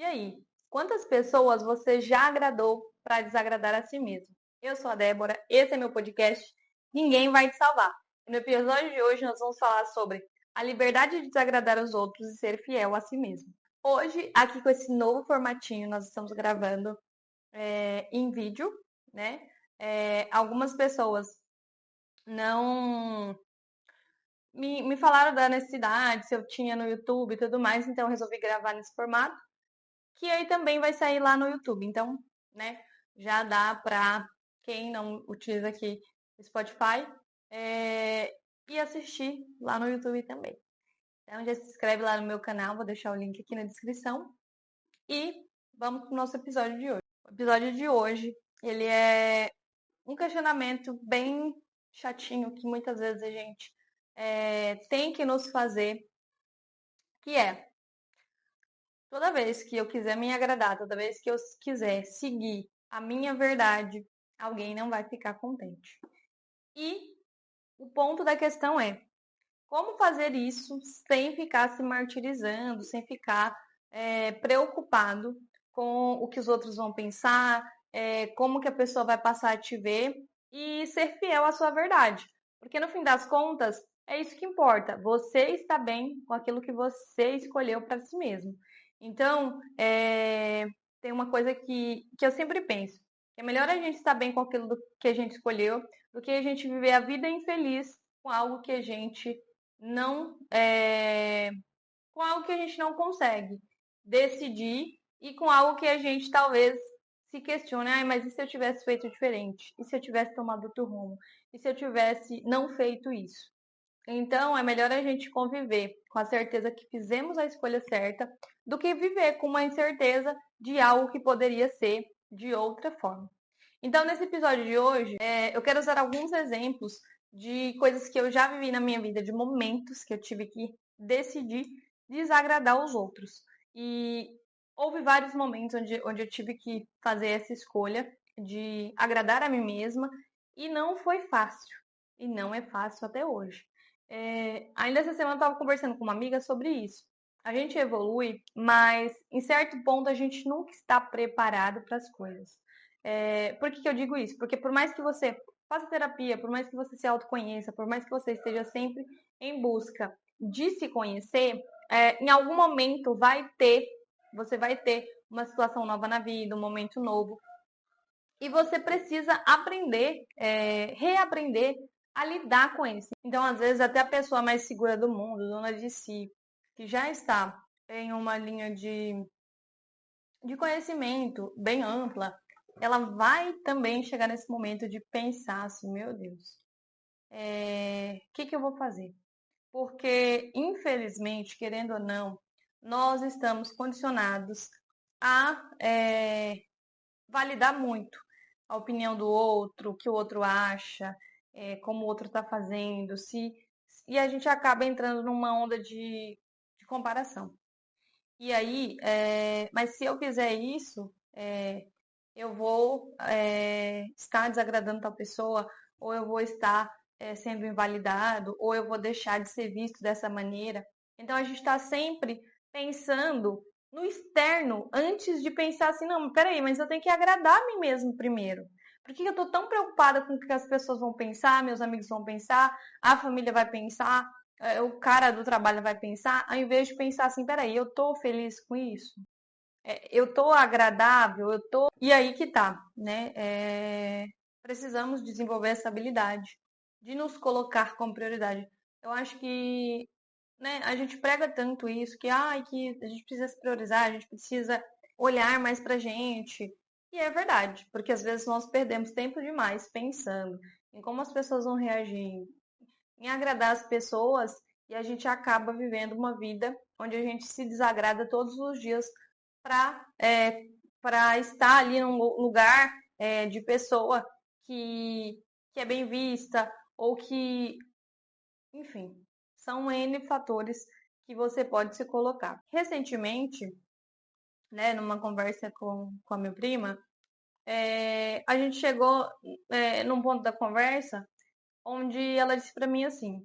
E aí, quantas pessoas você já agradou para desagradar a si mesmo? Eu sou a Débora, esse é meu podcast Ninguém Vai Te Salvar. E no episódio de hoje nós vamos falar sobre a liberdade de desagradar os outros e ser fiel a si mesmo. Hoje, aqui com esse novo formatinho, nós estamos gravando em vídeo, né? Algumas pessoas não me falaram da necessidade, se eu tinha no YouTube e tudo mais, então eu resolvi gravar nesse formato, que aí também vai sair lá no YouTube. Então, né, já dá para quem não utiliza aqui o Spotify e assistir lá no YouTube também. Então, já se inscreve lá no meu canal, vou deixar o link aqui na descrição. E vamos para o nosso episódio de hoje. O episódio de hoje, ele é um questionamento bem chatinho que muitas vezes a gente tem que nos fazer, que é: toda vez que eu quiser me agradar, toda vez que eu quiser seguir a minha verdade, alguém não vai ficar contente. E o ponto da questão é como fazer isso sem ficar se martirizando, sem ficar preocupado com o que os outros vão pensar, como que a pessoa vai passar a te ver e ser fiel à sua verdade. Porque no fim das contas, é isso que importa. Você está bem com aquilo que você escolheu para si mesmo. Então, tem uma coisa que eu sempre penso. É melhor a gente estar bem com aquilo que a gente escolheu do que a gente viver a vida infeliz com algo que a gente não com algo que a gente não consegue decidir e com algo que a gente talvez se questione, ai, mas e se eu tivesse feito diferente? E se eu tivesse tomado outro rumo? E se eu tivesse não feito isso? Então, é melhor a gente conviver com a certeza que fizemos a escolha certa do que viver com uma incerteza de algo que poderia ser de outra forma. Então, nesse episódio de hoje, eu quero usar alguns exemplos de coisas que eu já vivi na minha vida, de momentos que eu tive que decidir desagradar os outros. E houve vários momentos onde eu tive que fazer essa escolha de agradar a mim mesma e não foi fácil. E não é fácil até hoje. Ainda essa semana eu estava conversando com uma amiga sobre isso. A gente evolui, mas em certo ponto a gente nunca está preparado para as coisas. Por que eu digo isso? Porque por mais que você faça terapia, por mais que você se autoconheça, por mais que você esteja sempre em busca de se conhecer, em algum momento você vai ter uma situação nova na vida, um momento novo, e você precisa aprender, reaprender a lidar com isso. Então, às vezes, até a pessoa mais segura do mundo, dona de si, que já está em uma linha de conhecimento bem ampla, ela vai também chegar nesse momento de pensar assim, meu Deus, o que eu vou fazer? Porque, infelizmente, querendo ou não, nós estamos condicionados a validar muito a opinião do outro, o que o outro acha, como o outro está fazendo, e a gente acaba entrando numa onda de comparação. E aí, mas se eu fizer isso, eu vou estar desagradando tal pessoa, ou eu vou estar sendo invalidado, ou eu vou deixar de ser visto dessa maneira. Então a gente está sempre pensando no externo antes de pensar assim, não, peraí, mas eu tenho que agradar a mim mesmo primeiro. Por que eu estou tão preocupada com o que as pessoas vão pensar, meus amigos vão pensar, a família vai pensar, o cara do trabalho vai pensar, ao invés de pensar assim, peraí, eu estou feliz com isso? Eu tô agradável, eu tô. E aí que tá, né? Precisamos desenvolver essa habilidade de nos colocar como prioridade. Eu acho que, né, a gente prega tanto isso, que a gente precisa se priorizar, a gente precisa olhar mais pra gente. E é verdade, porque às vezes nós perdemos tempo demais pensando em como as pessoas vão reagir, em agradar as pessoas, e a gente acaba vivendo uma vida onde a gente se desagrada todos os dias para estar ali num lugar de pessoa que é bem vista ou que, enfim, são N fatores que você pode se colocar. Recentemente, né, numa conversa com a minha prima, a gente chegou num ponto da conversa onde ela disse para mim assim: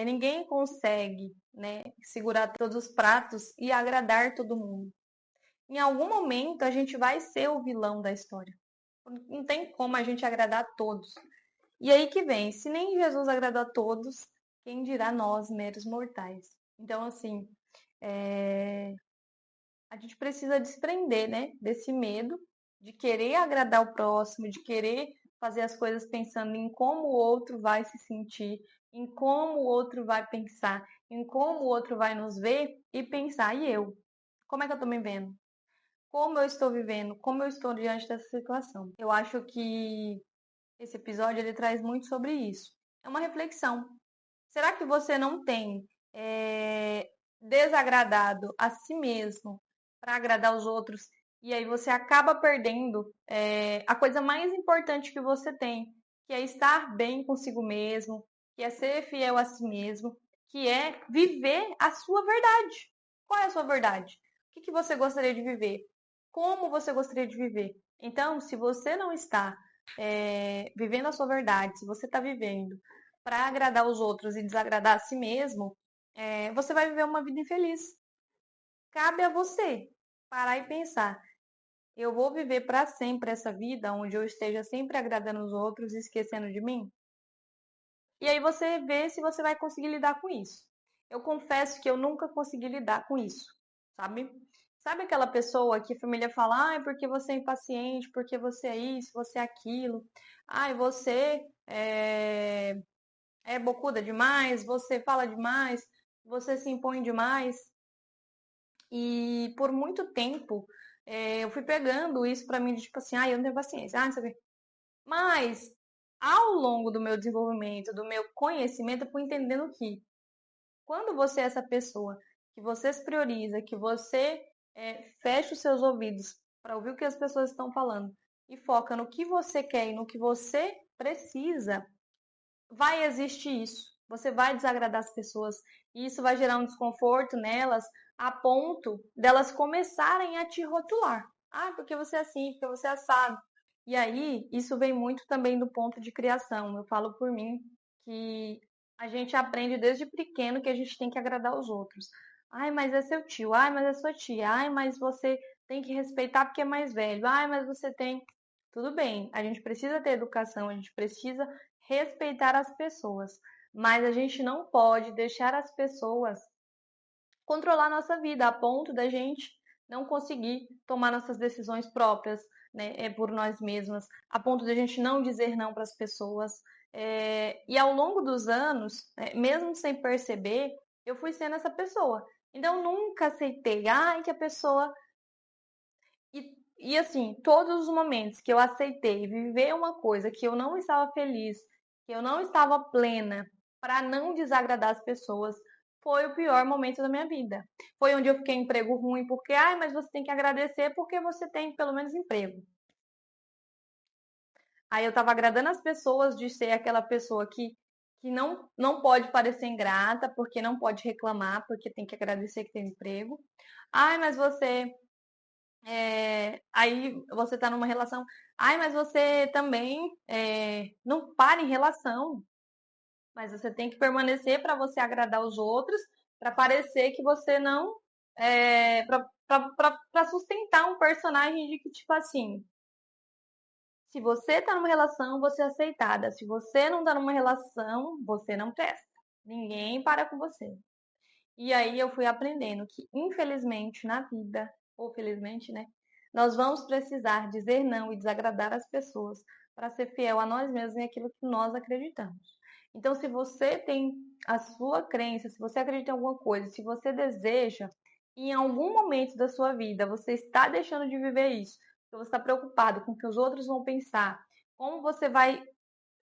ninguém consegue né, segurar todos os pratos e agradar todo mundo. Em algum momento a gente vai ser o vilão da história. Não tem como a gente agradar a todos. E aí que vem, se nem Jesus agradou a todos, quem dirá nós, meros mortais? Então, assim, a gente precisa desprender, né, desse medo de querer agradar o próximo, de querer fazer as coisas pensando em como o outro vai se sentir, em como o outro vai pensar, em como o outro vai nos ver e pensar, e eu? Como é que eu tô me vendo? Como eu estou vivendo? Como eu estou diante dessa situação? Eu acho que esse episódio ele traz muito sobre isso. É uma reflexão. Será que você não tem desagradado a si mesmo para agradar os outros e aí você acaba perdendo a coisa mais importante que você tem, que é estar bem consigo mesmo, que é ser fiel a si mesmo, que é viver a sua verdade. Qual é a sua verdade? O que você gostaria de viver? Como você gostaria de viver? Então, se você não está vivendo a sua verdade, se você está vivendo para agradar os outros e desagradar a si mesmo, você vai viver uma vida infeliz. Cabe a você parar e pensar: eu vou viver para sempre essa vida onde eu esteja sempre agradando os outros e esquecendo de mim? E aí você vê se você vai conseguir lidar com isso. Eu confesso que eu nunca consegui lidar com isso, sabe? Sabe aquela pessoa que a família fala, ah, porque você é impaciente, porque você é isso, você é aquilo, ai, você é bocuda demais, você fala demais, você se impõe demais. E por muito tempo eu fui pegando isso pra mim de tipo assim, ah, eu não tenho paciência, ah, não sei o quê. Mas ao longo do meu desenvolvimento, do meu conhecimento, eu fui entendendo que quando você é essa pessoa que você se prioriza, que você fecha os seus ouvidos para ouvir o que as pessoas estão falando e foca no que você quer e no que você precisa, vai existir isso. Você vai desagradar as pessoas e isso vai gerar um desconforto nelas a ponto delas começarem a te rotular. Ah, porque você é assim, porque você é assado. E aí, isso vem muito também do ponto de criação. Eu falo por mim que a gente aprende desde pequeno que a gente tem que agradar os outros. Ai, mas é seu tio. Ai, mas é sua tia. Ai, mas você tem que respeitar porque é mais velho. Ai, mas você tem. Tudo bem, a gente precisa ter educação, a gente precisa respeitar as pessoas, mas a gente não pode deixar as pessoas controlar a nossa vida a ponto da gente não conseguir tomar nossas decisões próprias, né, por nós mesmas, a ponto da gente não dizer não para as pessoas. E ao longo dos anos, mesmo sem perceber, eu fui sendo essa pessoa. Então, eu nunca aceitei, que a pessoa e assim, todos os momentos que eu aceitei viver uma coisa que eu não estava feliz, que eu não estava plena, para não desagradar as pessoas, foi o pior momento da minha vida. Foi onde eu fiquei em emprego ruim, porque, ai, mas você tem que agradecer porque você tem pelo menos emprego. Aí eu estava agradando as pessoas de ser aquela pessoa que não pode parecer ingrata, porque não pode reclamar, porque tem que agradecer que tem emprego. Ai, mas você aí você tá numa relação. Ai, mas você também não para em relação. Mas você tem que permanecer para você agradar os outros, para parecer que você não. Para sustentar um personagem de que, tipo assim, se você tá numa relação, você é aceitada. Se você não tá numa relação, você não presta. Ninguém para com você. E aí eu fui aprendendo que, infelizmente, na vida, ou felizmente, né, nós vamos precisar dizer não e desagradar as pessoas para ser fiel a nós mesmos em aquilo que nós acreditamos. Então, se você tem a sua crença, se você acredita em alguma coisa, se você deseja, em algum momento da sua vida você está deixando de viver isso, você está preocupado com o que os outros vão pensar, como você vai,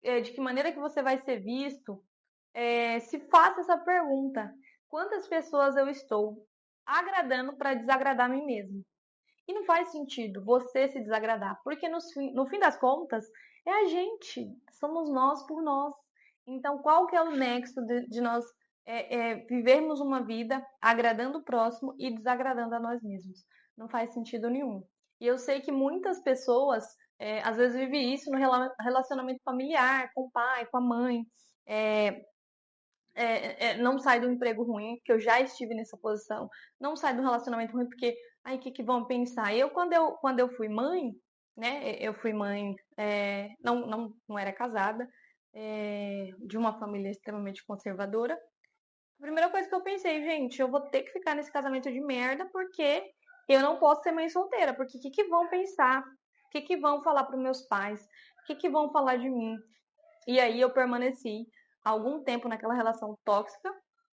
de que maneira que você vai ser visto, se faça essa pergunta: quantas pessoas eu estou agradando para desagradar a mim mesmo? E não faz sentido você se desagradar, porque no fim das contas é a gente, somos nós por nós. Então, qual que é o nexo de nós vivermos uma vida agradando o próximo e desagradando a nós mesmos? Não faz sentido nenhum. E eu sei que muitas pessoas, às vezes, vivem isso no relacionamento familiar, com o pai, com a mãe. não sai do emprego ruim, porque eu já estive nessa posição, não sai do relacionamento ruim, porque, aí, o que que vão pensar? Quando eu fui mãe, né, eu fui mãe, não era casada, de uma família extremamente conservadora. A primeira coisa que eu pensei, gente, eu vou ter que ficar nesse casamento de merda, porque eu não posso ser mãe solteira, porque o que que vão pensar? O que que vão falar para os meus pais? O que que vão falar de mim? E aí eu permaneci algum tempo naquela relação tóxica,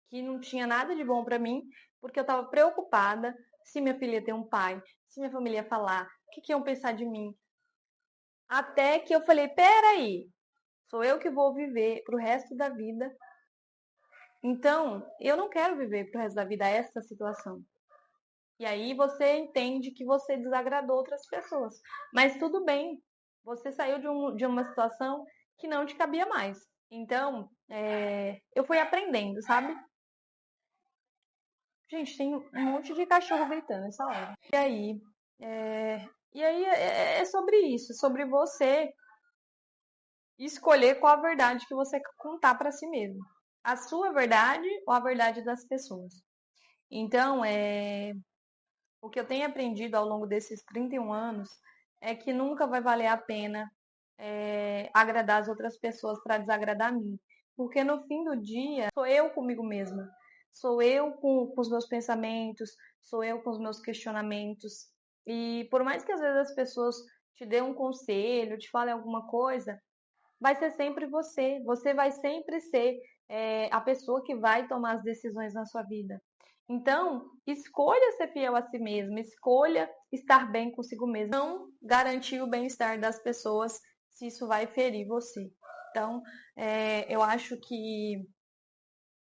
que não tinha nada de bom pra mim, porque eu tava preocupada se minha filha ia ter um pai, se minha família ia falar, o que que iam pensar de mim. Até que eu falei, peraí, sou eu que vou viver pro resto da vida. Então, eu não quero viver pro resto da vida essa situação. E aí você entende que você desagradou outras pessoas. Mas tudo bem, você saiu de uma situação que não te cabia mais. Então, eu fui aprendendo, sabe? Gente, tem um monte de cachorro gritando nessa hora. E aí é sobre isso, sobre você escolher qual a verdade que você quer contar pra si mesmo. A sua verdade ou a verdade das pessoas. Então, o que eu tenho aprendido ao longo desses 31 anos é que nunca vai valer a pena agradar as outras pessoas para desagradar a mim. Porque no fim do dia, sou eu comigo mesma. Sou eu com os meus pensamentos, sou eu com os meus questionamentos. E por mais que às vezes as pessoas te dêem um conselho, te falem alguma coisa, vai ser sempre você. Você vai sempre ser a pessoa que vai tomar as decisões na sua vida. Então, escolha ser fiel a si mesmo, escolha estar bem consigo mesmo. Não garantir o bem-estar das pessoas se isso vai ferir você. Então, eu acho que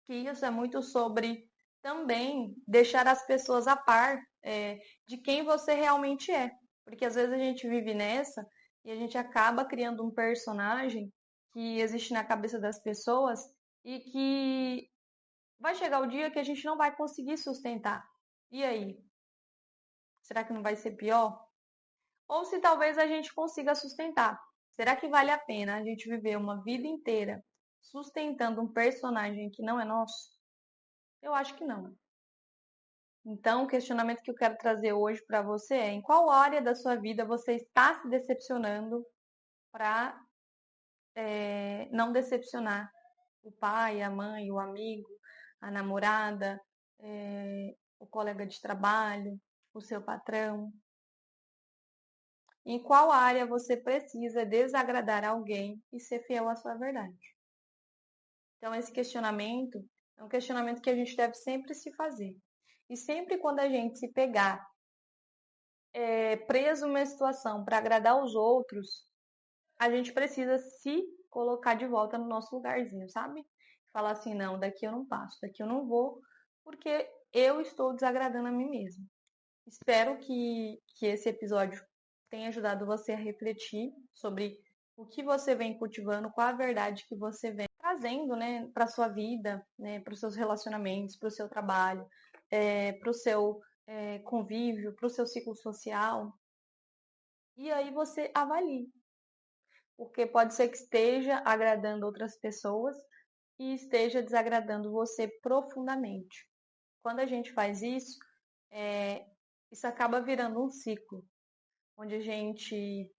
isso é muito sobre também deixar as pessoas a par de quem você realmente é. Porque às vezes a gente vive nessa e a gente acaba criando um personagem que existe na cabeça das pessoas e que vai chegar o dia que a gente não vai conseguir sustentar. E aí? Será que não vai ser pior? Ou se talvez a gente consiga sustentar. Será que vale a pena a gente viver uma vida inteira sustentando um personagem que não é nosso? Eu acho que não. Então, o questionamento que eu quero trazer hoje para você é: em qual área da sua vida você está se decepcionando para não decepcionar o pai, a mãe, o amigo, a namorada, o colega de trabalho, o seu patrão? Em qual área você precisa desagradar alguém e ser fiel à sua verdade? Então, esse questionamento é um questionamento que a gente deve sempre se fazer. E sempre quando a gente se pegar preso numa situação para agradar os outros, a gente precisa se colocar de volta no nosso lugarzinho, sabe? Falar assim, não, daqui eu não passo, daqui eu não vou, porque eu estou desagradando a mim mesmo. Espero que esse episódio tenha ajudado você a refletir sobre o que você vem cultivando, qual a verdade que você vem trazendo, né, para sua vida, né, para os seus relacionamentos, para o seu trabalho, para o seu convívio, para o seu ciclo social. E aí você avalie, porque pode ser que esteja agradando outras pessoas e esteja desagradando você profundamente. Quando a gente faz isso, isso acaba virando um ciclo, onde a gente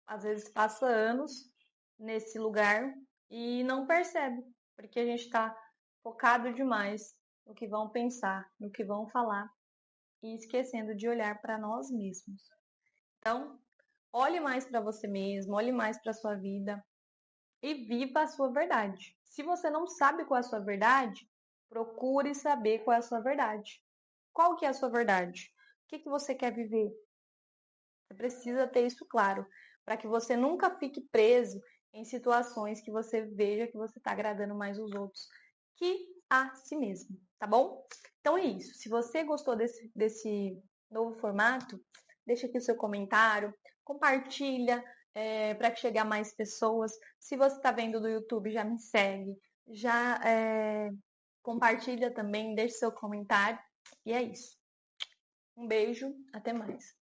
às vezes passa anos nesse lugar e não percebe, porque a gente está focado demais no que vão pensar, no que vão falar e esquecendo de olhar para nós mesmos. Então, olhe mais para você mesmo, olhe mais para a sua vida e viva a sua verdade. Se você não sabe qual é a sua verdade, procure saber qual é a sua verdade. Qual que é a sua verdade? O que você quer viver? Você precisa ter isso claro, para que você nunca fique preso em situações que você veja que você está agradando mais os outros que a si mesmo, tá bom? Então é isso. Se você gostou desse novo formato, deixa aqui o seu comentário, compartilha para que chegue a mais pessoas. Se você está vendo do YouTube, já me segue, já compartilha também, deixe seu comentário. E é isso. Um beijo, até mais.